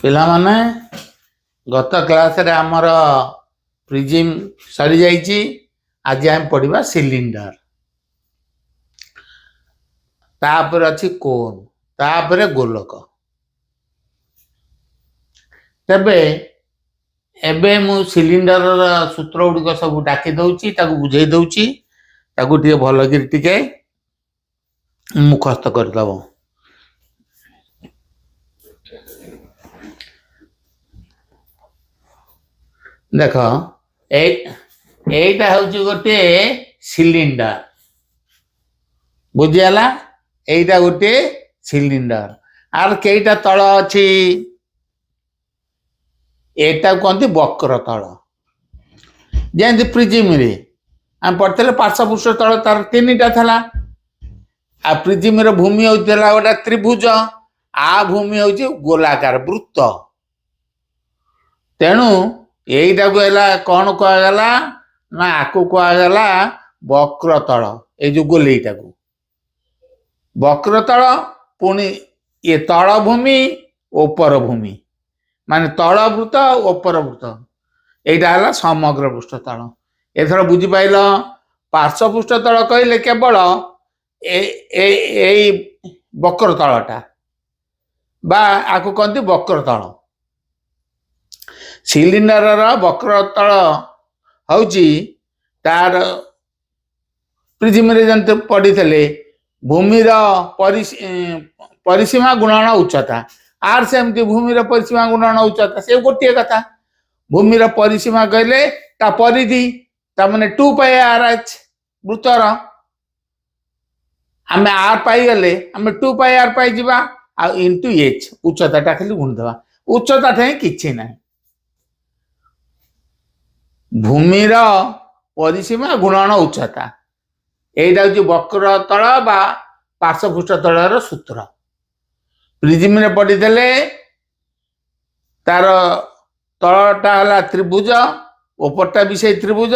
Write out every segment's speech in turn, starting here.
ପିଲାମାନେ ଗତ କ୍ଲାସରେ ଆମର ପ୍ରିଜିମ୍ ସରିଯାଇଛି। ଆଜି ଆମେ ପଢିବା ସିଲିଣ୍ଡର, ତାପରେ ଅଛି କୋନ୍, ତାପରେ ଗୋଲକ। ତେବେ ଏବେ ମୁଁ ସିଲିଣ୍ଡରର ସୂତ୍ର ଗୁଡ଼ିକ ସବୁ ଡାକି ଦଉଛି, ତାକୁ ବୁଝେଇ ଦଉଛି, ତାକୁ ଟିକେ ଭଲକିରି ଟିକେ ମୁଖସ୍ଥ କରିଦେବ। देख एटा हूँ गोटे सिलिंडर, बुझीगला। एटा गोटे सिलिंडर, आर कईटा तल अच्छी, एटा कहते वक्र तल। जमी प्रिजिम रे आम पढ़ते पार्श्वपृष्ठ तल तार तीन टा आ प्रिजिम रे भूमि होता गोटे त्रिभुज, आ भूमि हूँ गोलाकार वृत्त। तेणु यहीटा को कौन कहगला ना आपको कहगला वक्र तल। ये जो गोलेटा को वक्र तल, पुणी ये तल भूमि ओपर भूमि, माने तल वृत्त ओपर वृत्त, यहाँ समग्र पृष्ठ तल। एथर बुझीपाइल, पार्श्वपृष्ठ तल कहले केवल वक्र तलटा बा आपको कहते वक्र तल। सिलिंडर वक्र तल हूँ तार प्रिजिम रे जंत पढ़ी थे भूमिर परिसीमा गुणन उच्चता, आर सेमती भूमिर परिसीमा गुणन उच्चता से गोटे कथा। भूमिर परिसीमा कहले ता परिधि, ता माने 2πr/h वृत्तर। आम आर पाई गले आम 2πr पाई जिबा आ इंटू एच उच्चता टा खाली गुणिदेवा। उच्चता ठाई किछि नाही, भूमिर परिसीमा गुणन उच्चता, एटा हूँ वक्र तल बा पार्श्वपृष्ठ तलर सूत्र। प्रिजिम रे पढ़ी तार तलटा है त्रिभुज, उपरटा भी से त्रिभुज,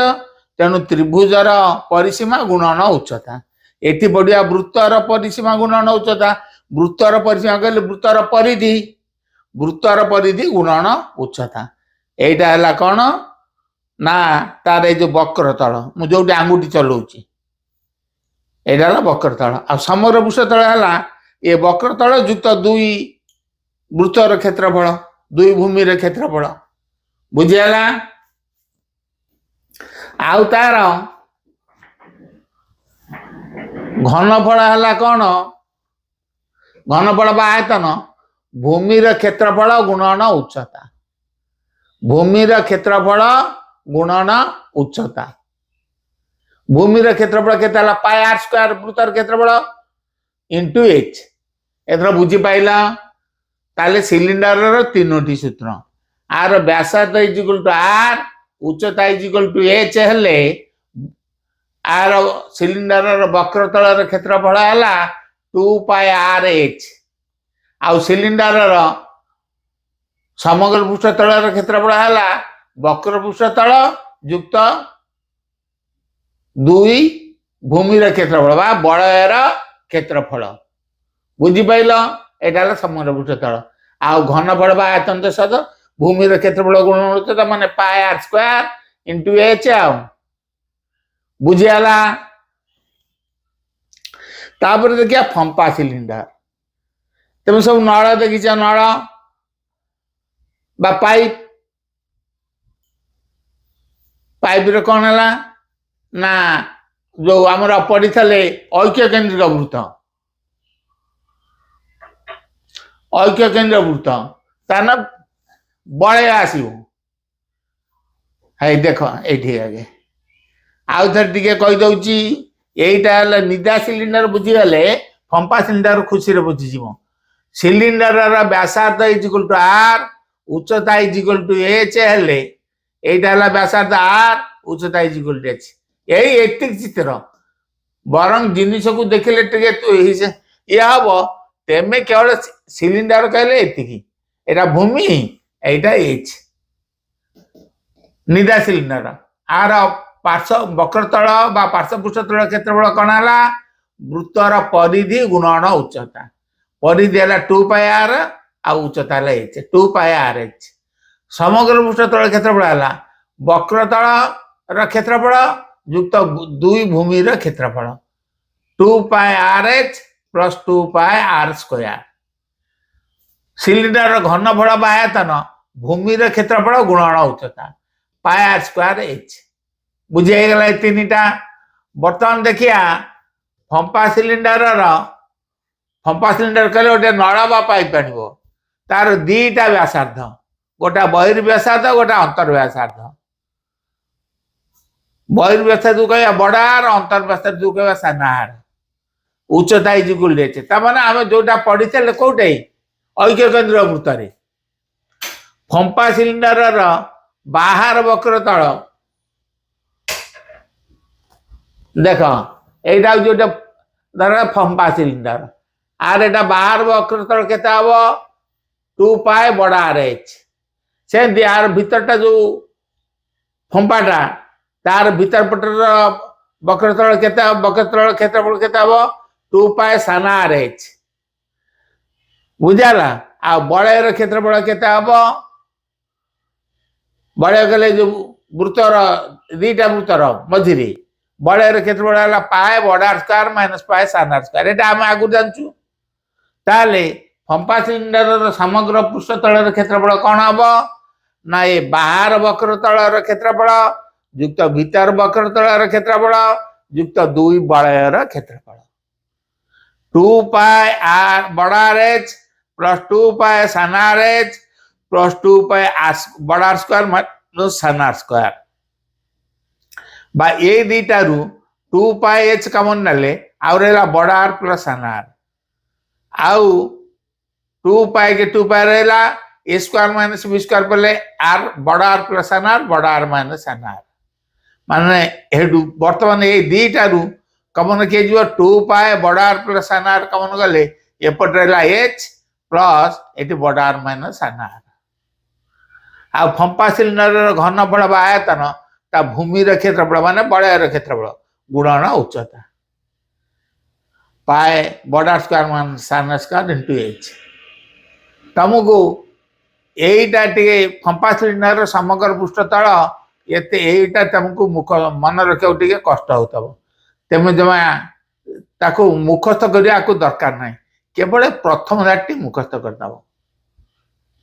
तेणु त्रिभुजर परिसीमा गुणन उच्चता। एटी पढ़िया वृत्तर परिसीमा गुणन उच्चता। वृत्तर परिसीमा कहले वृत्तर परिधि, वृत्तर परिधि गुणन उच्चता। एटा है कौन ना तार जो वक्र तल, मु जो आंगुठी चलाऊँगी एटा है वक्र तल। आ समग्र पृष्ठ तल है ये वक्र तल युक्त दुई वृत्तर क्षेत्रफल, दुई भूमि क्षेत्रफल, बुझीगला। आउ तार घनफल है कौन, घनफल बा आयतन भूमिर क्षेत्रफल गुणन उच्चता, भूमिर क्षेत्रफल गुणन उच्चता। भूमिर क्षेत्रफल केते हला πr² वृत्तर क्षेत्रफल इंटू एच। एथर बुझी पाइला ताले सिलिंडर तीनोटी सूत्र। आर व्यासार्ध इज इक्वल टू आर, उच्चता इज इक्वल टू एच हेले आर सिलिंडर वक्र तलर क्षेत्रफल है 2πr/h। आउ सिलिंडर समग्र पृष्ठ तलर क्षेत्रफल है वक्र पृष्ठ तल युक्त दुई भूमिर क्षेत्रफल बा बलयर क्षेत्रफल, बुझीपाइल। एटा समग्र पृष्ठ तल। आउ घनफल बा आयतन सद भूमिर क्षेत्रफल गुणन उच्चता माने πr² इंटू एच। आउ बुझीगला। तापर देखिया फंपा सिलिंडर। तुम सब नल देखीच, नल बा पाइप, पाइप रे कौन है ना जो आमर पढ़ी थे ऐक्य केंद्रिक वृत्त, ऐक्य केंद्र वृत्त तार ना बड़े आसो है। देख ये आगे आउ थे टे कहीदे यहीटा निदा सिलिंडर बुझीगले फंपा सिलिंडर खुशी बुझीज। सिलिंडर व्यासार्ध इज इक्वल टू आर, उच्चता इज इक्वल टू एच हेले यहीटा व्यासार्ध आर, उच्चता इज इक्वल टू एच। यही एतिक चित्र बरं जिनिस को देखले ये हम तेमे केवल सिलिंडर कहले एतिकी, एटा भूमि एटा एच निदा सिलिंडर। आर पार्श्व वक्र तल बा पार्श्वपृष्ठ तल क्षेत्रफल कौन है वृत्तर परिधि गुणन उच्चता। परिधि है 2πr ଆଉ ଉଚ୍ଚତା ହେଲା h 2 ପାଏ RH। ସମଗ୍ର ପୃଷ୍ଠତଳ କ୍ଷେତ୍ରଫଳ ହେଲା ବକ୍ରତଳର କ୍ଷେତ୍ରଫଳ ଯୁକ୍ତ 2 ଭୂମିର କ୍ଷେତ୍ରଫଳ 2 ପାଏ RH ପ୍ଲସ୍ 2 ପାଏ R ସ୍କୋୟାର। ସିଲିଣ୍ଡରର ଘନଫଳ ବା ଆୟତନ ଭୂମିର କ୍ଷେତ୍ରଫଳ ଗୁଣନ ଉଚ୍ଚତା ପାଏ R ସ୍କୋୟାର H। ବୁଝି ହେଇଗଲା ଏ ତିନିଟା। ବର୍ତ୍ତମାନ ଦେଖିବା ଫମ୍ପା ସିଲିଣ୍ଡର କହିଲେ ଗୋଟେ ନଳ ବା ପାଇପ ଆଣିବ, ତାର ଦିଟା ବ୍ୟାସାର୍ଧ, ଗୋଟା ବହିର୍ବ୍ୟାସାର୍ଧ ଗୋଟା ଅନ୍ତର୍ବ୍ୟାସାର୍ଧ। ବହିର୍ବ୍ୟାସାର୍ଧ କହିବା ବଡ ଆର, ଅନ୍ତର୍ବ୍ୟାସାର୍ଧ କହିବା ସାନ ଆର। ଉଚ୍ଚତା ଇଜିକୁଲ H। ତାମାନେ ଆମେ ଯୋଉଟା ପଢିଥିଲେ କୋଉଟା ଐକ୍ୟ କେନ୍ଦ୍ର ବୃତ୍ତରେ ଫମ୍ପା ସିଲିଣ୍ଡରର ବାହାର ବକ୍ରତଳ देख यहाँ जो धर फंपा सिलिंडर आर एटा बाहर बक्रतल के 2 पाए बड़ा आर एच से आर भीतरटा जो फंपाटा तार भीतर पटर बक्रतल के बक्रतल क्षेत्रफल के 2 पाए साना आर एच बुझाला। आ बड़र क्षेत्रफल के बड़े गले जो वृत्तर दीटा वृत्तर मझिरे बड़र क्षेत्रफल है पाए बड़ स्क्वायर माइनस पाए साना स्क्वायर। एटा आम आगु जानचु। ताले फंपा सिलिंडर समग्र पृष्ठतल क्षेत्रफल कौन हम ना ये बाहर वक्रतल क्षेत्रफल युक्त भीतर वक्रतल क्षेत्रफल युक्त 2 बलयर क्षेत्रफल 2 पाए आर बड़ आर एच प्लस 2 पाए साना आर एच प्लस 2 पाए बड़ आर स्क्वायर माइनस साना आर स्क्वायर बा ये दीटा रु 2 पाए एच कमन नले आउ रहला बड़ आर प्लस साना आर आउ 2 पाए के 2 पाए रहला ए स्क्वायर माइनस बी स्क्वायर पले आर बड़ आर प्लस साना आर बड़ आर माइनस साना आर माने हेडु वर्तमान ए दीटा रु कमन के जो 2 पाए बड़ आर प्लस साना आर कमन गले एपट रहला एच प्लस एटी बड़ आर माइनस साना आर। आ फंपा सिलिंडर घनफल बा आयतन ता भूमि क्षेत्रफल माने बड़र क्षेत्रफल गुणन उच्चता पाए बड़ स्क्वायर मान साना स्क्वायर इंटू एच। तुमको यहीटा टे फंपा सिलिंडर समग्र पृष्ठतल एते यहीटा तुमको मुख मन रखा टे कष्ट होतब तेम जमा ताको मुखस्थ करिया को दरकार नहीं केवल प्रथम धाटी मुखस्थ करदब।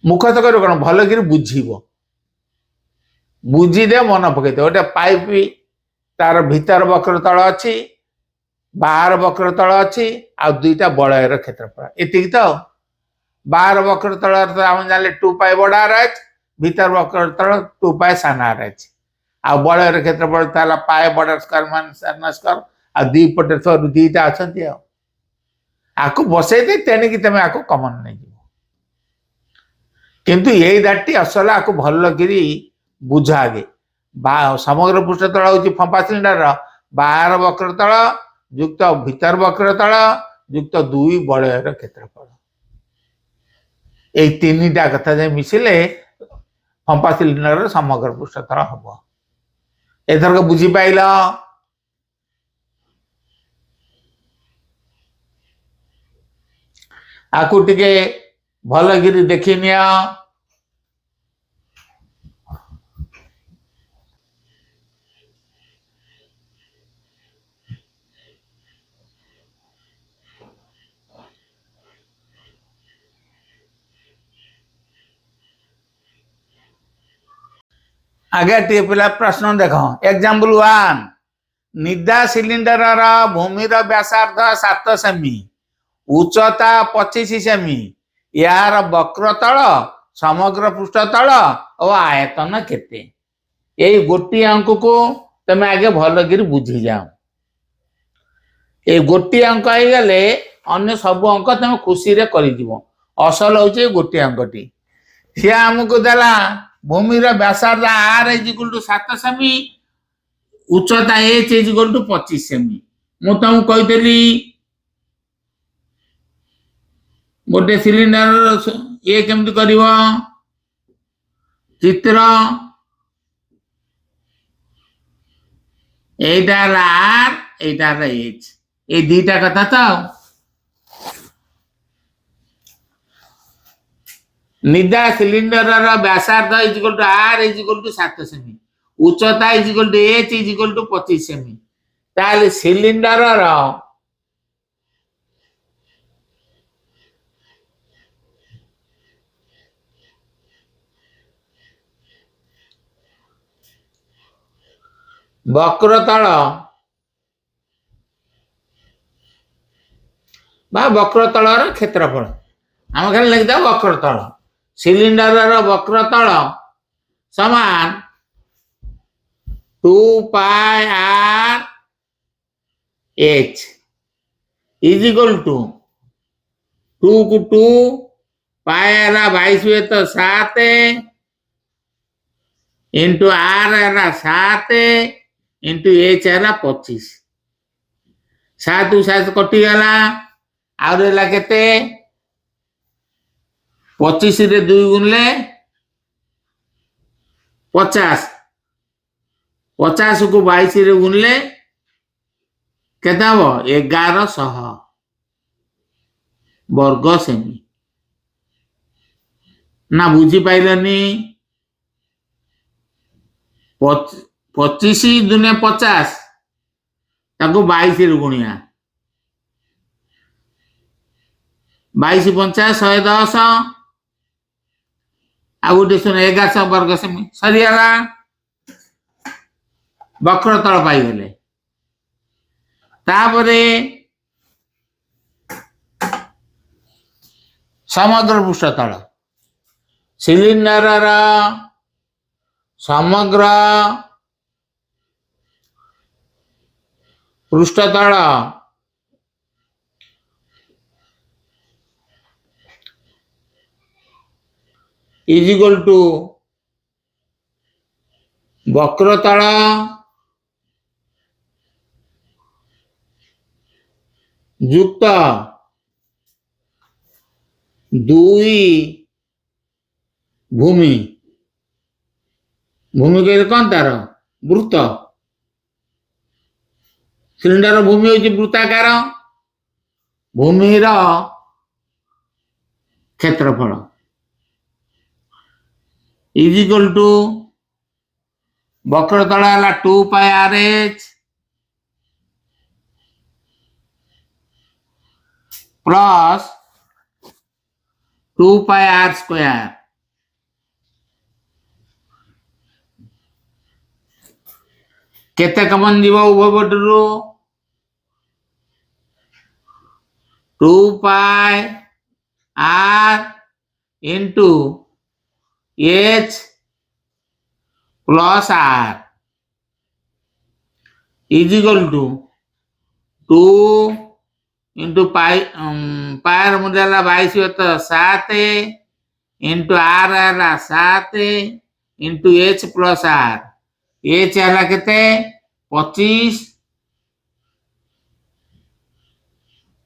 मुखस्थ कर कौन भल कि बुझीब बुझीदे मन पकईदे गोटे पाइप तार भीतर वक्रतल अच्छी बाहर वक्रतल अच्छी आ दुईटा बलयर क्षेत्रफल एति तो बाहर वक्रतल आम जाने 2 पाए बड़ आर एच भीतर वक्रतल 2 पाए साना आर एच आ बलयर क्षेत्रफल ताला पाए बड़ स्क्वायर मान साना स्क्वायर आ दी पटे दीटा अच्छा आकु बसई दे तेणिक तुम आकु कमन नहीं किंतु यही दाटी असल आकु भल कि बुझा आगे समग्र पृष्ठतल हूँ फंपा सिलिंडर बाहर वक्रतल युक्त भीतर वक्रतल युक्त 2 बलयर क्षेत्रफल ये 3टा कथा जो मिसिले फंपा सिलिंडर समग्र पृष्ठतल हम एथरक बुझी पाइल। आकु टिके भल कि देखी निया आगे टे पिला प्रश्न देख एग्जांपल 1 निदा सिलिंडर भूमि व्यासार्ध 7 सेमी उच्चता 25 सेमी यार वक्रतल समग्र पृष्ठतल और आयतन केते यही गोटी अंक को तुम आगे भल कि बुझी जाओ। ये गोटी अंक गले अन्य सब अंक तुम खुशी रे कर असल हूँ गोटी अंकटी सी आमको देला भूमि व्यासार्ध आर इज इक्वल टू 7 सेमी उच्चता एच इज इक्वल टू 25 सेमी मु तुमको कहीदेली गोटे सिलिंडर ये केमती कर चित्र एटा आर एटा एच ये दीटा कथा तो निदा सिलिंडर व्यासार्ध is equal to R is equal to 7 सेमी उच्चता is equal to H is equal to 25 सेमी ताले सिलिंडर वक्रतल बा वक्रतलर क्षेत्रफल आम खाली लिखिदा वक्रतल सिलिंडर वक्रतल समान 2 pi R H is equal to 2 को 2 पाई है 22 हुए तो 7 इंटू आर है 7 इंटू एच है 25 7 7 कटिगला आउ रहा केते 25 रे 2 गुणले 50 50 को 22 रे गुणले केते हबो 1100 वर्ग सेमी ना बुझी पाइलनी 25 दुने 50 ताको 22 रे गुणिया 22 50 110 आ गोटे सुन 1100 वर्ग सेमी सरीगला वक्रतल पाइगले तापरे समग्र पृष्ठतल सिलिंडर समग्र पृष्ठतल इज इक्वल टू वक्रतल युक्त 2 भूमि भूमि के कौन तार वृत्त सिलिंडर भूमि होची वृत्ताकार भूमिर क्षेत्रफल इज इक्वल टू वक्रतल है 2 pi R H plus 2 pi R square केते कमन जीव उभय पटरू 2 pi R into H plus R is equal to 2 into pi पायर मूल्य 22 हुए तो 7 इंटू आर है 7 into H plus R H है केते 25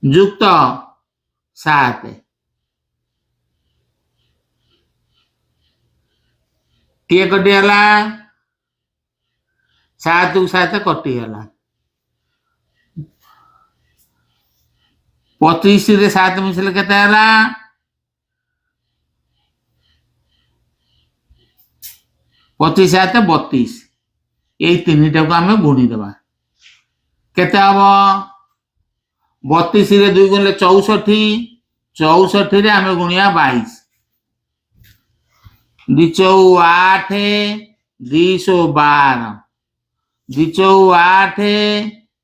युक्त 7 किए कटिगला 7 को 7 कटिगला 25 रे 7 मिसले केते हला 25 7 32 यही तीनटा को आम गुणी देवा केते हबो 32 रे 2 गुणले 64 64 रे आम गुणिया 22 दिचौ 8 212 दिचौ 8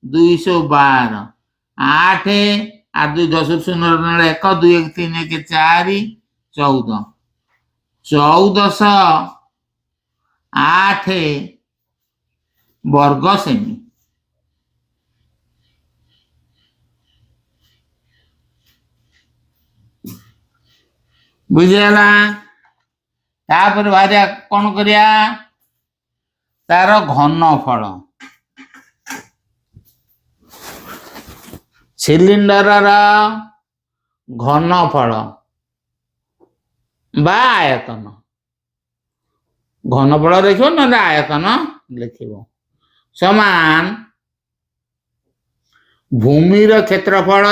212 8 8 2 10 0 1 2 1 3 1 4 14 1408 वर्ग सेमी बुझेला तापर भारिया कौन करिया तार घनफल सिलिंडर घनफल बा आयतन घनफल लिख ना आयतन लिख समान भूमिर क्षेत्रफल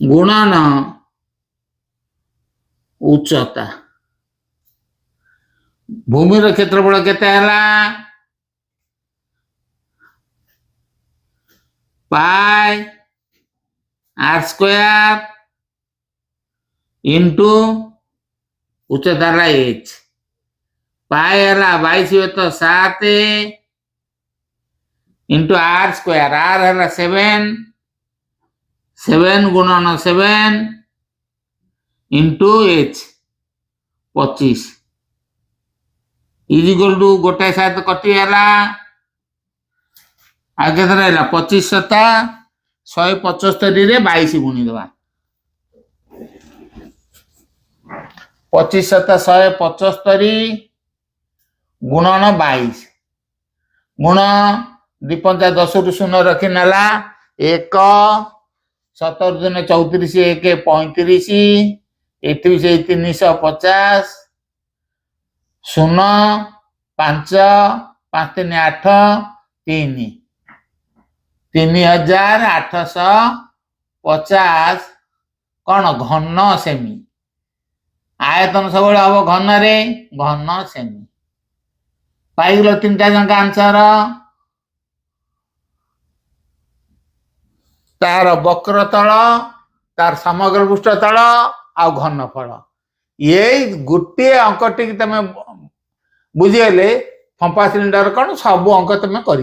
गुणन उच्चता भूमिर क्षेत्रफल केते हला पाई आर स्क्वायर इंटू उच्चता एच पाई हला 22/7 इंटू आर स्क्वायर आर हला 7 गुणन 7 into h 25 is equal to गोटे 7 कटी हला आगे थरा 25 सता 175 रे 22 गुणी देवा 25 सता 175 गुणन 22 गुण 2 पंचा 10 रु 0 रखी नाला 1 17 दिन 34 1 35 एठी से 350 0 5 5 3 8 3 3850 कौन घन सेमी आयतन सब हम घन रे घन सेमी पाइल 3टा जंका आंसर तार वक्र तल तार समग्र पृष्ठ तल आ घनफल ये गोटे अंक टी तुम बुझीगले फंपा सिलिंडर कौन सब अंक तुम कर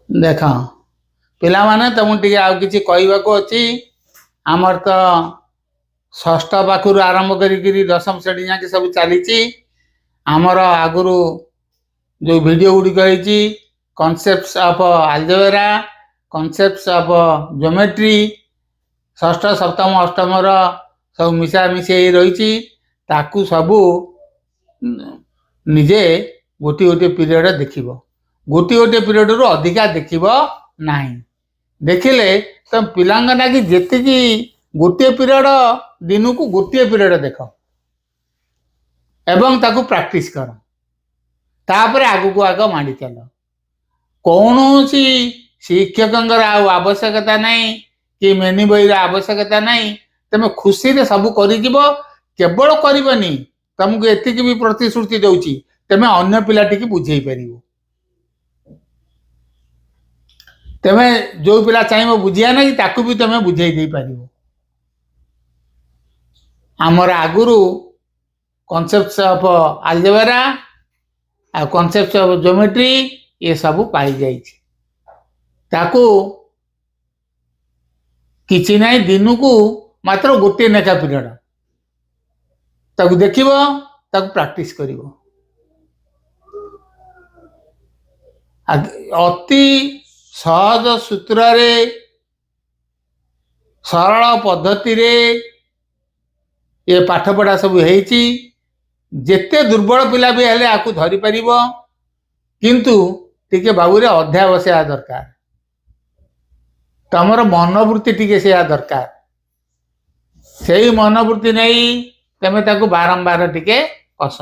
देख पिला माने तुम टे आउ कि कहवाक अच्छी आमर तो षष्ठ पाखु आरंभ करी 10म श्रेणी जाके सब चली आमर आगु जो वीडियो गुड़िक concepts of algebra concepts of geometry षष्ठ सप्तम अष्टम सब मिशा मिशे रही ताकू सबू निजे गोटे गोटे पीरियड देखिबो गोटे गोटे पीरियड रु अधिका देखिबो नाही देखिले तुम पिलांग नाकि जेतिकी गोटे पीरियड दिन को गोटे पीरियड देख एवं ताकू प्रैक्टिस कर तापर आगु को आग माड़ी चल कौन शिक्षक आवश्यकता नहीं कि मेनी बही आवश्यकता नहीं तुम खुशी रे सब कर केवल करनी तुमको एतिक भी प्रतिश्रुति दउची तुम अन्य पिलाटी की बुझे पार तुम जो पिला चाहिए बुझिया नहीं ताकू भी तुम बुझे दे पार आमर आगुरु कॉन्सेप्ट्स ऑफ अलजेब्रा आ कॉन्सेप्ट्स ऑफ ज्योमेट्री ये सब पाई जाई ताकू किछि नाही दिन को मात्र गोटे नेखा पीरियड ताकू देखिबो ताकू प्रैक्टिस करिवो अति सहज सूत्र रे सरल पद्धति रे ये पाठ पढ़ा सब हेची जेते दुर्बल पिला भी हेले आकु धरी परिबो किंतु टिके बाबू रे अध्याय बसिया दरकार तमर मनोवृत्ति टिके से दरकार से मनोवृत्ति नहीं तमे ताकू बारंबार टिके कस